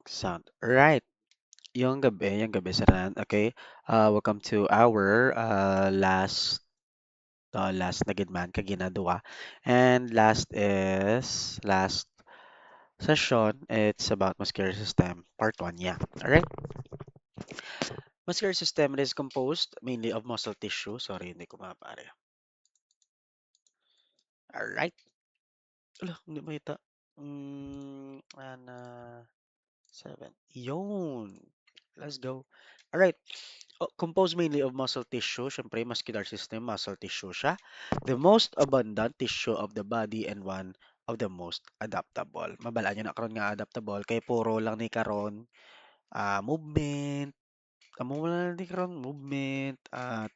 Sound. Right. Yung gabi sa tanan. Okay. Welcome to our last na gid man kag ginadua. And last session, it's about muscular system, part 1. Yeah. All right. Muscular system is composed mainly of muscle tissue. Sorry, hindi ko mapare. All right. Ala, hindi makita. Ana 7. Yun. Let's go. All right. Composed mainly of muscle tissue. Siyempre, muscular system, muscle tissue siya. The most abundant tissue of the body and one of the most adaptable. Mabala nyo na karon nga adaptable kay puro lang ni karon movement. Amo lang ni karon movement,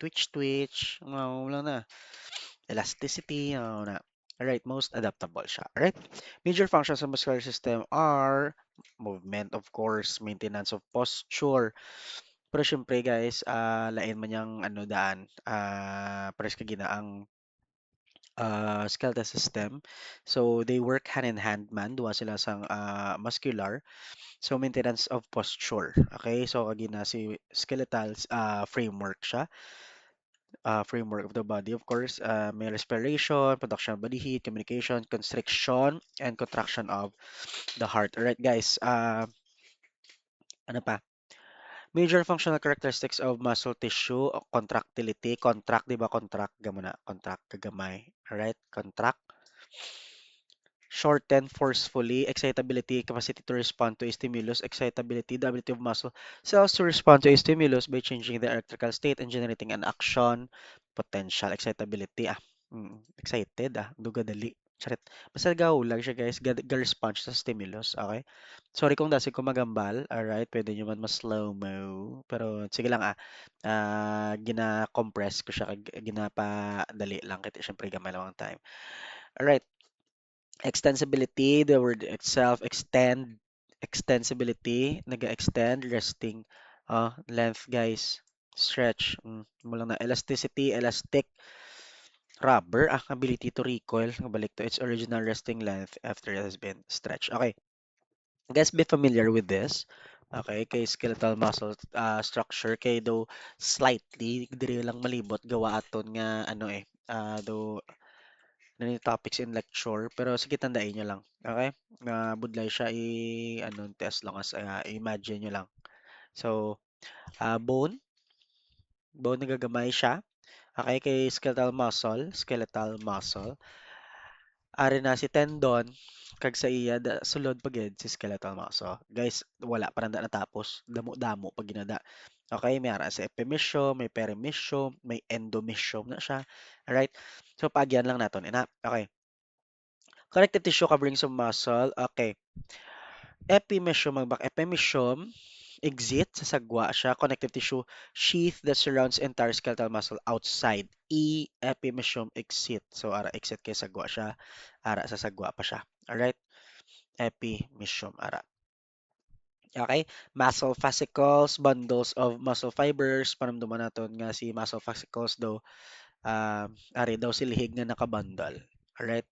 twitch, amo lang na. Elasticity, amo na. Alright, most adaptable siya. Alright. Major functions of muscular system are movement, of course, maintenance of posture, pero syempre guys, lain man yang ano daan, pares ka ginaang skeletal system. So they work hand in hand man, duwa sila sang muscular. So maintenance of posture. Okay? So kagina si skeletal framework siya. Framework of the body, of course. May respiration, production of body heat, communication, constriction, and contraction of the heart. Alright guys, ano pa? Major functional characteristics of muscle tissue, contractility, contract, di ba? Contract, gamana, contract, kagamay. Alright, contract. Shorten forcefully, excitability, capacity to respond to a stimulus, excitability, the ability of muscle cells to respond to a stimulus by changing the electrical state and generating an action, potential, excitability, excited, duga dali. Charit. Basta lang siya guys, ga-respond sa stimulus, okay? Sorry kung dasi ko magambal, alright, pwede nyo man mas slow-mo, pero sige lang gina-compress ko siya, ginapadali lang, kaya syempre gamay lang ang time. Alright, extensibility, the word itself, extensibility, nag-extend, resting, length, guys, stretch, mo lang na, elasticity, elastic, rubber, ability to recoil, balik to its original resting length after it has been stretched. Okay, guys, be familiar with this. Okay, kay skeletal muscle structure, kay though slightly, diri lang malibot, gawa aton nga, though na topics in lecture, pero sige tandaan nyo lang. Okay? Budlay siya test lang as imagine nyo lang. So, bone nagagamay siya. Okay, kay skeletal muscle. Ari na si tendon, kag sa iya sulod pagid si skeletal muscle. Guys, wala pa nanda natapos. Damo-damo pag ginada. Okay, may ara sa epimysium, may perimysium, may endomysium na siya. Alright? So, pagyan lang naton. Okay. Connective tissue covering some muscle. Okay. Epimysium, exit, sa sagwa siya. Connective tissue sheath that surrounds entire skeletal muscle outside. Epimysium exit. So, ara exit kay sagwa siya. Ara sa sagwa pa siya. Alright? Epimysium, ara. Okay? Muscle fascicles, bundles of muscle fibers. Panamduman naton nga si muscle fascicles daw, ari daw silihig nga nakabundle. Alright?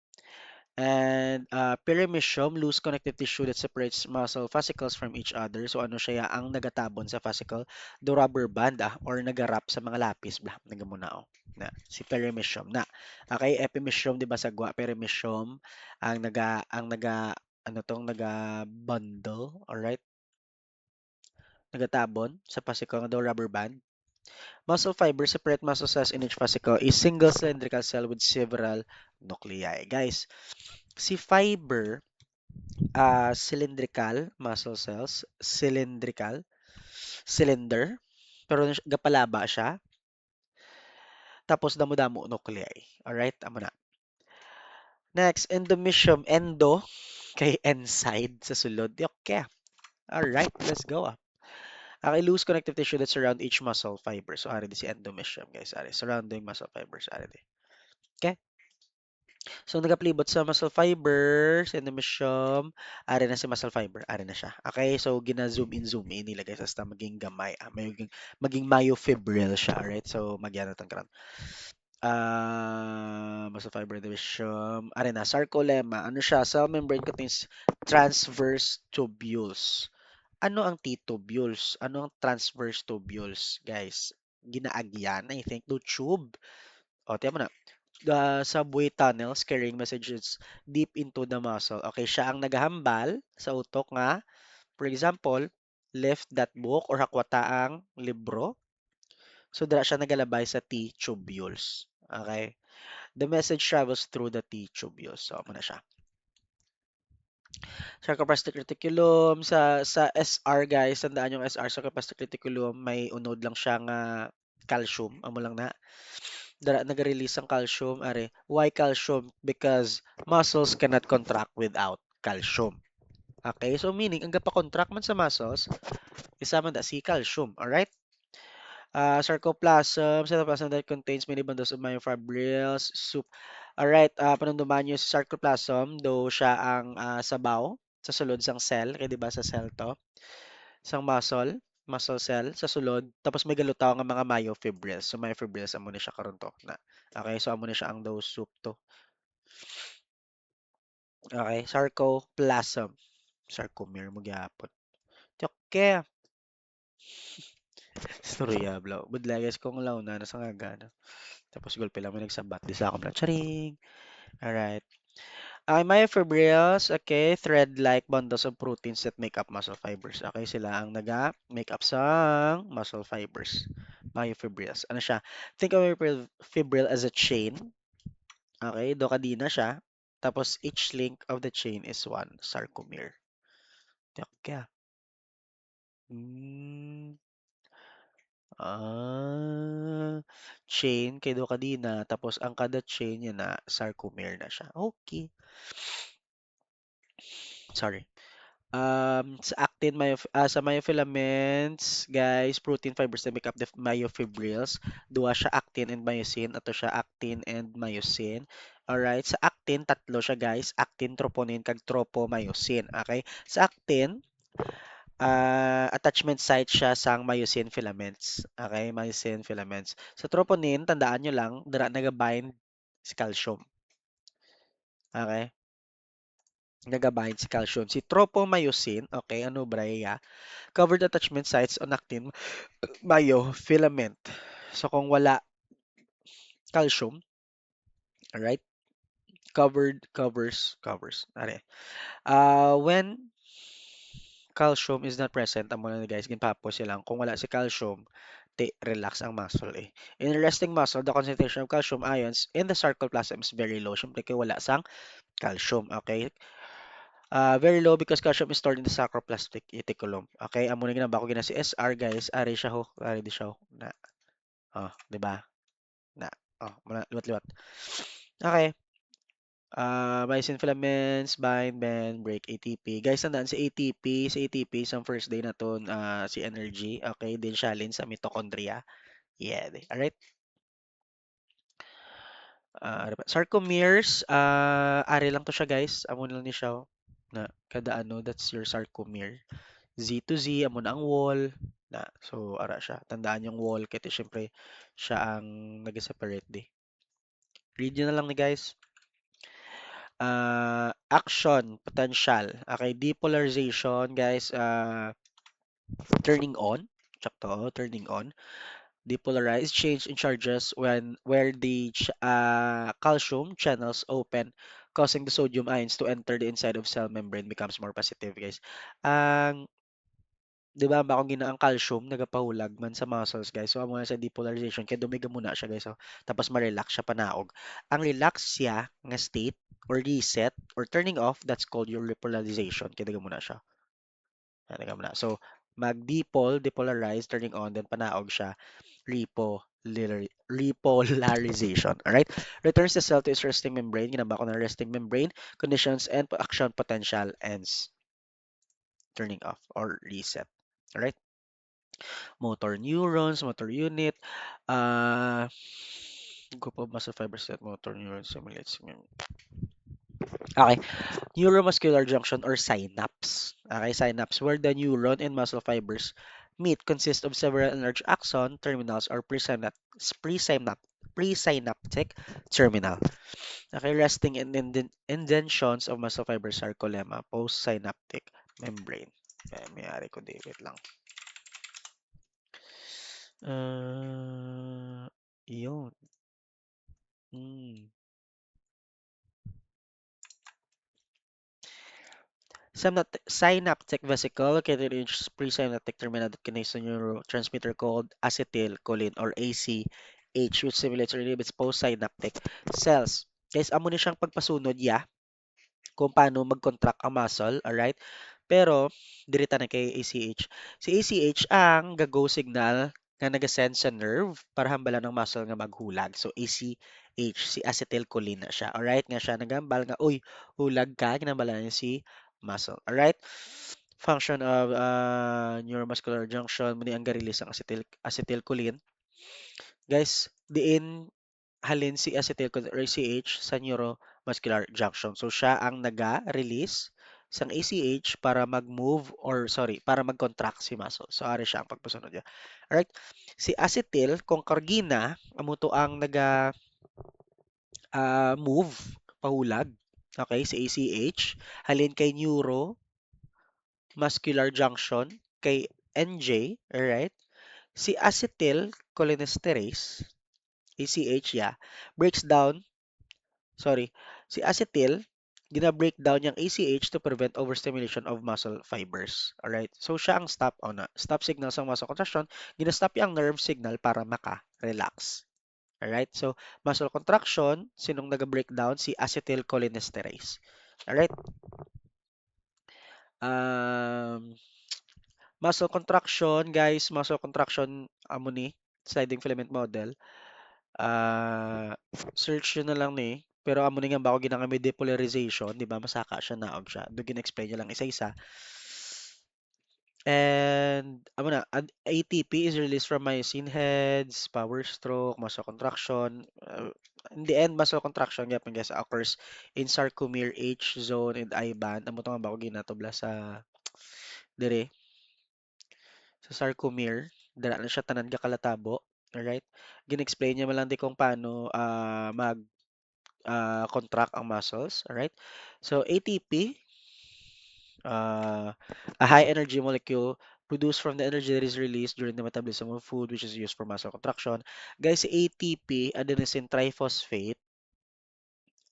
And perimysium, loose connective tissue that separates muscle fascicles from each other. So ano siya ang nagatabon sa fascicle, do rubber band or nagarap sa mga lapis bla nagamunao na si perimysium na. Okay, epimysium di ba sagwa, perimysium ang naga ano tong naga bundle, all right? Nagatabon sa fascicle nga do rubber band. Muscle fibers separate muscle cells in each fascicle, a single cylindrical cell with several nuclei. Guys, si fiber cylindrical muscle cells, cylinder, pero gapalaba siya, tapos damo-damo nuclei. Alright, amo na. Next, endomysium, kay inside sa sulod. Okay. Alright, let's go. Okay, loose connective tissue that surround each muscle fiber. So, ari di si endomysium, guys. Ari, surrounding muscle fibers. Ari di. Okay? So, nagaplibot sa muscle fiber, sa endomysium, ari na si muscle fiber, ari na siya. Okay, so gina-zoom in, zoom in nila guys, hasta maging gamay, maging myofibril siya, alright? So, magyana tang karon. Muscle fiber division, ari na, sarcolemma, ano siya, cell membrane contains transverse tubules. Ano ang T-tubules? Ano ang transverse tubules, guys? Ginaagyan, I think, no tube. O, tiyan mo na. The subway tunnels carrying messages deep into the muscle. Okay, siya ang nagahambal sa utok nga. For example, left that book or hakwataang libro. So, dira siya nagalabay sa T-tubules. Okay? The message travels through the T-tubules. So, muna siya. Sarcoplastic reticulum sa SR guys, tandaan yung SR sarcoplastic reticulum may unod lang siya nga calcium, amo lang na. Dara nag-release ang calcium are. Why calcium? Because muscles cannot contract without calcium. Okay, so meaning ang gapa-contract man sa muscles, isama da si calcium, alright? Cytoplasm that contains many bundles of myofibrils, soup. Alright, panunduman nyo sa sarcoplasm, though siya ang sabaw sa sulod sang cell, kaya di ba sa cell to? Sang muscle cell sa sulod, tapos may galutaw nga mga myofibrils. So myofibrils amo ni siya karon to na. Okay, so amo ni siya ang daw soup to. Okay, sarcoplasm. Sarcomere mo gyapon. Okay. Storya bla. Budla guys kung law na nasa nga gana. Tapos gulpe lang may nagsabat di sa akong charing. Alright. Myofibrils, okay, thread-like bundles of proteins that make up muscle fibers. Okay, sila ang naga-make up sa muscle fibers. Myofibrils. Ano siya? Think of fibril as a chain. Okay, do kadina siya. Tapos each link of the chain is one sarcomere. Okay. Hmm. Chain kay do kadina. Tapos ang kada chain niya na sarcomere na siya. Okay. Sorry. Sa myofilaments, guys, protein fibers that make up the myofibrils. Duwa siya actin and myosin. Ato siya actin and myosin. Alright, sa actin, tatlo siya, guys. Actin, troponin, kag tropomyosin. Okay? Sa actin, attachment site siya sang myosin filaments. Okay? Myosin filaments. Sa troponin, tandaan nyo lang, dira nagabind si calcium. Okay? Nagabind si calcium. Si tropomyosin, okay, ano ba ya? Covered attachment sites on actin myofilament. So kung wala calcium, alright, covers. Are. When calcium is not present, amo na guys, ginpapo silang kung wala si calcium, relax ang muscle eh. In resting muscle, the concentration of calcium ions in the sarcoplasm is very low. Syempre kay wala sang calcium, okay? Very low because calcium is stored in the sarcoplastic reticulum. Okay, amo na ginaba ko gina si SR guys, ari siya ho, ari di siya ho. Na, oh, di ba? Na, oh, liwat-liwat. Okay. Myosin filaments, bend, break, ATP. Guys, tandaan si ATP. Si ATP, sa first day na to, si energy. Okay, din siya sa mitochondria. Yeah, alright. Ano ba? Sarcomeres, ari lang to siya guys. Amo lang ni siya. Na, kada ano, that's your sarcomere. Z to Z, amo na ang wall. Na, so, ara siya. Tandaan yung wall, kasi syempre, siya ang nag-separate di. Read nyo na lang ni guys. Action, potential. Okay, depolarization, guys. Turning on. Check to, turning on. Depolarize, change in charges when where the calcium channels open, causing the sodium ions to enter the inside of cell membrane becomes more positive, guys. Ang 'di ba ba kung ginaang calcium nagapahulag man sa muscles guys. So amo na sa depolarization kaya dumiga muna siya guys. So, tapos ma-relax siya panaog. Ang relax siya nga state or reset or turning off that's called your repolarization. Kaya daga muna siya. Daga muna. So depolarize, turning on, then panaog siya, repolarization. Alright? Returns the cell to its resting membrane. Ginaba ko na resting membrane. Conditions and action potential ends. Turning off or reset. Alright? Motor neurons, motor unit, group of muscle fibers that motor neurons simulates. Okay, neuromuscular junction or synapse. Okay, synapse where the neuron and muscle fibers meet consists of several enlarged axon terminals or presynaptic terminal. Okay, resting in indentions of muscle fiber sarcolemma, postsynaptic membrane. Mayari ko di, wait lang. Uh, yun. Hmm. Synaptic vesicle located in each presynaptic terminal that connects to neurotransmitter called acetylcholine or ACH, which simulates or inhibits postsynaptic cells. Guys, amo ni siyang pagpasunod kung paano mag-contract ang muscle, alright? Pero, dirita na kay ACH. Si ACH ang gago signal nga nagasend sa nerve para hambalan ng muscle nga maghulag. So, ACH, si acetylcholine na siya. Alright? Nga siya nagambal nga, uy, hulag ka, ginambalan niya si muscle. Alright? Function of neuromuscular junction, muni ang ga-release ang acetylcholine. Guys, diin halin si acetylcholine or ACH sa neuromuscular junction. So siya ang naga-release sang ACH para mag-move or sorry, para mag-contract si muscle. So ari siya ang pagpasunod niya. Alright? Si acetyl kung kargina amo to ang move pahulag. Okay, si ACH halin kay neuromuscular junction kay NJ, alright? Si acetylcholinesterase ACH, yeah, breaks down sorry, si acetyl, gina-breakdown yung ACH to prevent overstimulation of muscle fibers. Alright? So, siya ang stop signal sa muscle contraction. Gina-stop yung nerve signal para maka-relax. Alright? So, muscle contraction, sinong naga-breakdown? Si acetylcholinesterase. Alright? Um, muscle contraction, guys, muscle contraction, amo ni, sliding filament model. Ah, search yun na lang ni. Pero amo ni nga ba ako ginang may depolarization, di ba? Masaka siya naog siya. Doon gina-explain niya lang isa-isa. And amo na, ATP is released from myosin heads, power stroke, muscle contraction. In the end, muscle contraction gyapon guys occurs in sarcomere H zone and I band. Amo to nga ba ako ginatubla sa dire sa sarcomere. Dala na siya tanan ka kalatabo. Alright? Gina-explain niya man lang di kung paano mag contract ang muscles. Alright? So, ATP, a high energy molecule produced from the energy that is released during the metabolism of food, which is used for muscle contraction. Guys, si ATP, adenosine triphosphate,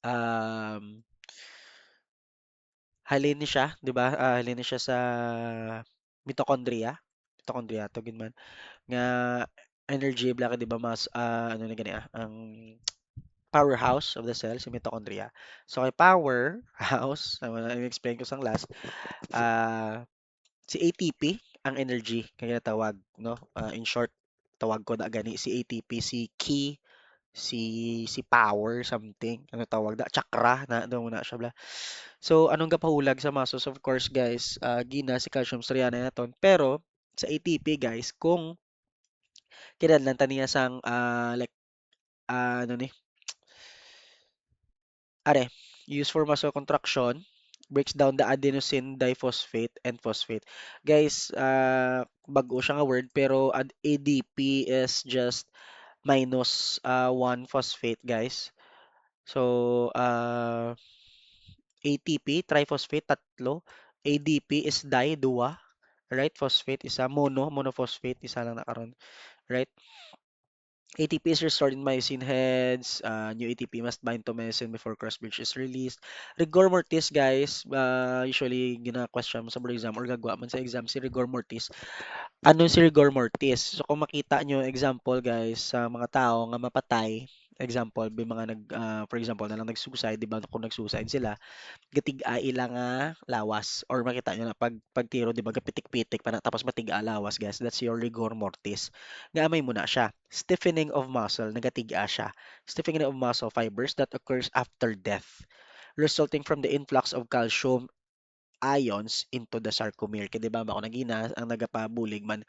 um, halin ni siya, di ba? Halin ni siya sa mitochondria. Mitochondria, tugin man. Nga energy, black, di ba? Mas, ano na gani ang powerhouse of the cell, si mitochondria. So, kay powerhouse, i-explain ko sang last, ah si ATP ang energy kaya tawag no. In short, tawag ko na gani si ATP si key si power something ano tawag da chakra na do na siya bla. So anong gapahulag sa muscles of course guys, gina si calcium striana naton pero sa ATP guys kung kinahanglan ta niya sang like ano ni are used for muscle contraction breaks down the adenosine diphosphate and phosphate. Guys, bago siya nga word pero ADP is just minus 1 phosphate guys. So ATP triphosphate tatlo, ADP is dua, right? Phosphate isa monophosphate isa lang na karon, right? ATP is restored in myosin heads. New ATP must bind to myosin before cross-bridge is released. Rigor mortis, guys, usually gina-question mo sa board exam or gagawa man sa exam si rigor mortis. Ano si rigor mortis? So kung makita nyo example guys sa mga tao nga mapatay, example, may mga for example na lang nag-suicide, di ba? Kung nag-suicide sila, gatiga ila nga lawas or makita nyo na pagtiro di ba gapitik-pitik pa na tapos matiga lawas guys, that's your rigor mortis nga amay mo na siya. Stiffening of muscle, nagatiga siya. Stiffening of muscle fibers that occurs after death resulting from the influx of calcium ions into the sarcomere. Kaya di ba ako nagina ang nagapabulig man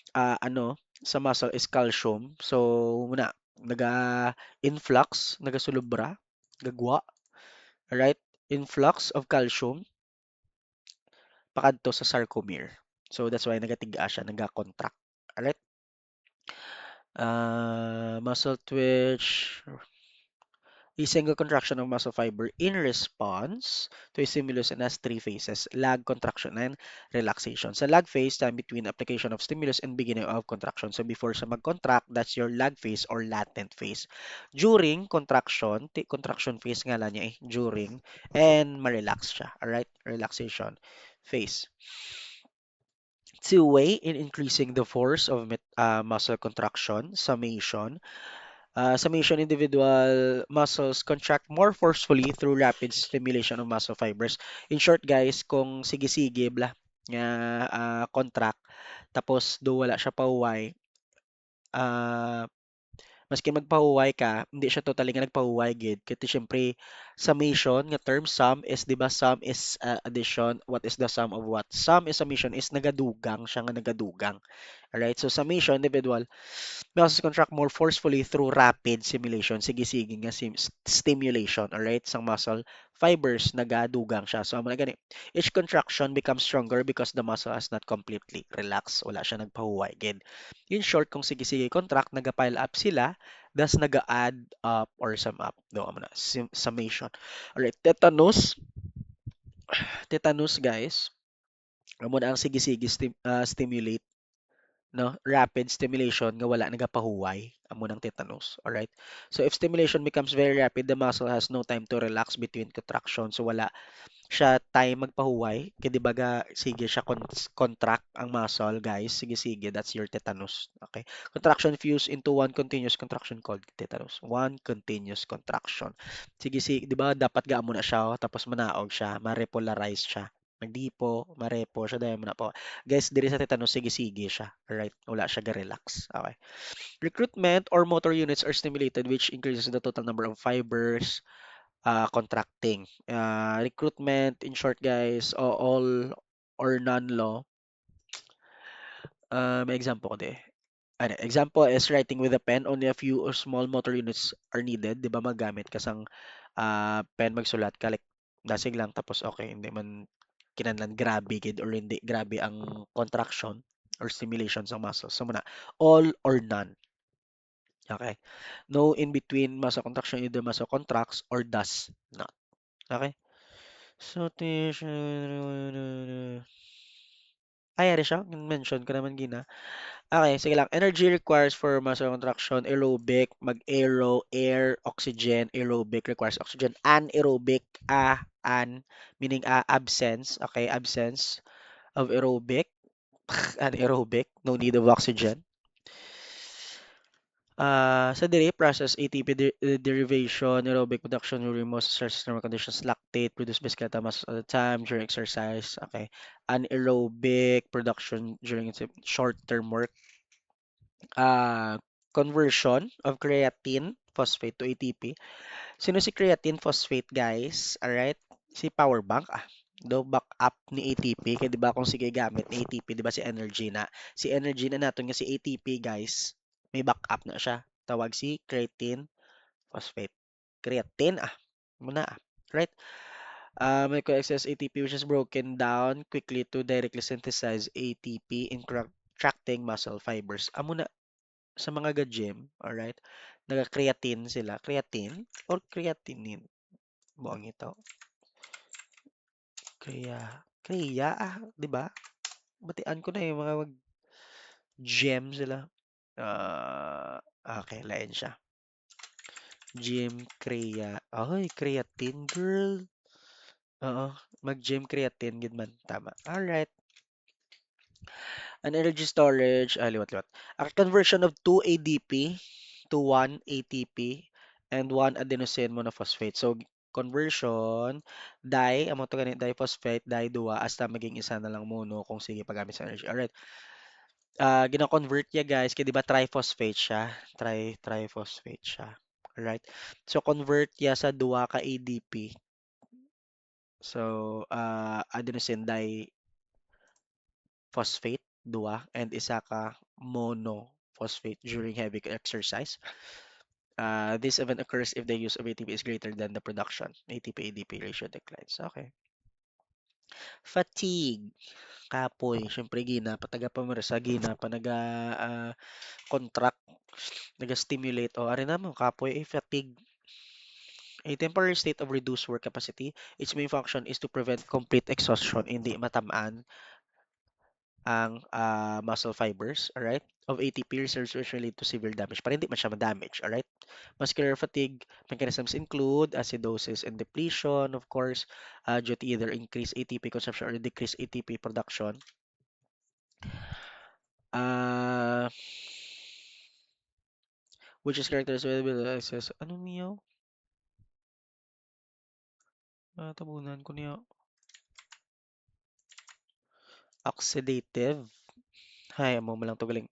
sa muscle is calcium. So muna naga-influx, nagasulubra, gagwa, right? Influx of calcium pakadto sa sarcomere. So that's why nagatiga siya, naga-contract. Alright? Muscle twitch. A single contraction of muscle fiber in response to a stimulus and has three phases: lag, contraction, and relaxation. Sa lag phase, time between application of stimulus and beginning of contraction. So before siya mag-contract, that's your lag phase or latent phase. During contraction, contraction phase nga lang niya eh, during, and ma-relax siya. Alright? Relaxation phase. Two-way in increasing the force of muscle contraction, summation. Summation, individual muscles contract more forcefully through rapid stimulation of muscle fibers. In short, guys, kung sige-sige bla nga contract tapos do wala siya pahuway, ah maski magpahuway ka, hindi siya totally nga nagpahuway gid. Kasi syempre, summation nga term, sum is, di ba, sum is addition. What is the sum of what? Sum is summation is nagadugang siya nga nagadugang. Alright, so summation, individual muscles contract more forcefully through rapid simulation. Sige-sige nga stimulation, alright? Sang muscle fibers nagadugang siya. So, mga gani. Each contraction becomes stronger because the muscle has not completely relaxed. Wala siya nagpahuway. Again, in short, kung sige-sige contract, nagapile up sila, thus naga-add up or sum up. Do mo na, summation. Alright, tetanus. Tetanus, guys. Amo na ang sige-sige stimulate, no, rapid stimulation nga wala nagapahuway amo ng tetanus. Alright, so if stimulation becomes very rapid, the muscle has no time to relax between contractions, so wala siya time magpahuway kaya di baga sige siya contract ang muscle, guys, sige sige, that's your tetanus. Okay, contraction fuse into one continuous contraction called tetanus. One continuous contraction, sige sige, di ba dapat gaamo na siya, tapos manaog siya, ma-repolarize siya, magdipo, marepo siya dahil na po. Guys, diri sa tetanus, sige-sige siya. Alright? Wala siya ga-relax. Okay. Recruitment or motor units are stimulated which increases the total number of fibers contracting. Recruitment, in short, guys, all or none law. May example ko di. Ano, example is writing with a pen. Only a few or small motor units are needed. Di ba magamit ka sang pen magsulat ka, like dasig lang tapos okay, hindi man kinahanglan grabe gid or hindi grabe ang contraction or stimulation sa muscles. So muna, all or none. Okay? No in between muscle contraction, either muscle contracts or does not. Okay? So, ay, ari siya. Mention ko naman gina. Okay, sige lang. Energy requires for muscle contraction, aerobic, mag-aero, air, oxygen, aerobic requires oxygen, anaerobic, meaning absence, okay, absence of aerobic, anaerobic, no need of oxygen. Sa diri, process ATP derivation, aerobic production during most stress normal conditions, lactate, produce by skeletal muscles all the time during exercise. Okay. Anaerobic production during short-term work. uh, Conversion of creatine phosphate to ATP. Sino si creatine phosphate, guys? Alright? Si power bank. Do backup ni ATP. Kaya di ba kung sige gamit ni ATP, di ba si energy na? Si energy na natin nga si ATP, guys, may backup na siya. Tawag si creatine phosphate. Creatine, muna Right? May co-excess ATP which is broken down quickly to directly synthesize ATP in contracting muscle fibers. Amo na sa mga ga-gym, alright, naga-creatine sila. Creatine or creatinine? Buang ito. Crea, 'di ba? Batian ko na yung mga gym sila. Okay, lain siya. Gym Crea. Ay, creatine, girl. Oo, mag-gym creatine, gid man. Tama. Alright. An energy storage, liwat-liwat. A conversion of 2 ADP to 1 ATP and 1 adenosine monophosphate. So, conversion, amo to ganit, diphosphate, duwa, hasta maging isa na lang mono kung sige paggamit sa energy. Alright. Gina-convert niya, guys, kaya di ba triphosphate siya? Triphosphate siya. Alright. So, convert niya sa duwa ka ADP. So, adenosine diphosphate, duwa, and isa ka monophosphate during heavy exercise. This event occurs if the use of ATP is greater than the production. ATP-ADP ratio declines. Okay. Fatigue. Kapoy. Siyempre, gina. Pataga pa mo sa gina. Panaga contract. Naga-stimulate. O, ari na mo. Kapoy. Fatigue. A temporary state of reduced work capacity. Its main function is to prevent complete exhaustion, hindi matamaan ang muscle fibers, alright, of ATP reserves which will lead to severe damage. Para hindi man siya ma-damage, alright? Muscular fatigue mechanisms include acidosis and depletion, of course, due to either increased ATP consumption or decreased ATP production. Uh, which is characterized with excess. Ano niyo? Tabunan ko niyo. Oxidative. Hay, mo lang to galing.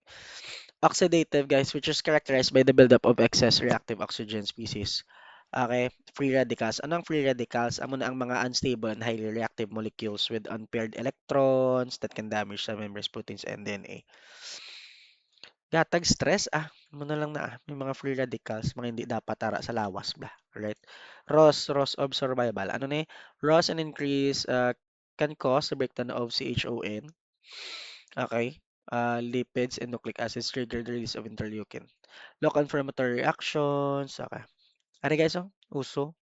Oxidative, guys, which is characterized by the buildup of excess reactive oxygen species. Okay, free radicals. Ano ang free radicals? Amo na ang mga unstable and highly reactive molecules with unpaired electrons that can damage cell membranes, proteins, and DNA. Gatag stress, mo na lang na, may mga free radicals, mga hindi dapat tara sa lawas ba? Right? Ross of survival. Ano ni? Ross and increase can cause the breakdown of CHON. Okay. Lipids and nucleic acids trigger the release of interleukin. Local inflammatory reactions. Okay. Ano guys, uso.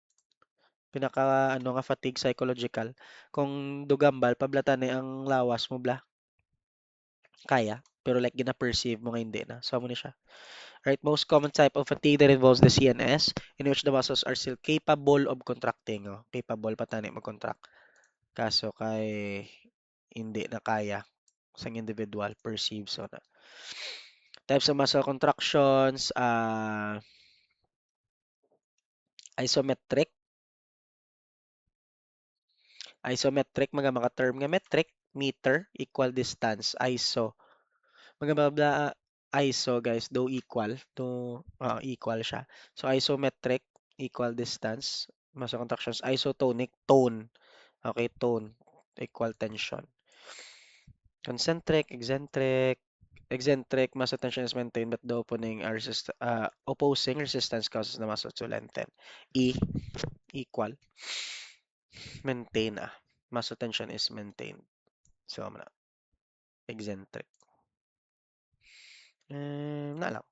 Pinaka ano nga fatigue psychological. Kung dugambal, pablatan ni ang lawas mo bla. Kaya. Pero like gina-perceive mo nga hindi na. So mo ni siya. Right, most common type of fatigue that involves the CNS in which the muscles are still capable of contracting. Oh. Capable pa tani mag-contract. Kaso kay hindi na kaya sa individual perceive so na. Types of muscle contractions, isometric. Isometric, mga term nga metric, meter, equal distance, iso. Mga babla, iso guys, do equal, do equal siya. So isometric, equal distance, muscle contractions, isotonic, tone. Okay, tone, equal tension. Concentric, eccentric muscle tension is maintained but the opposing resistance causes the muscle to lengthen. Equal, maintain muscle tension is maintained. So, eccentric. Na lang.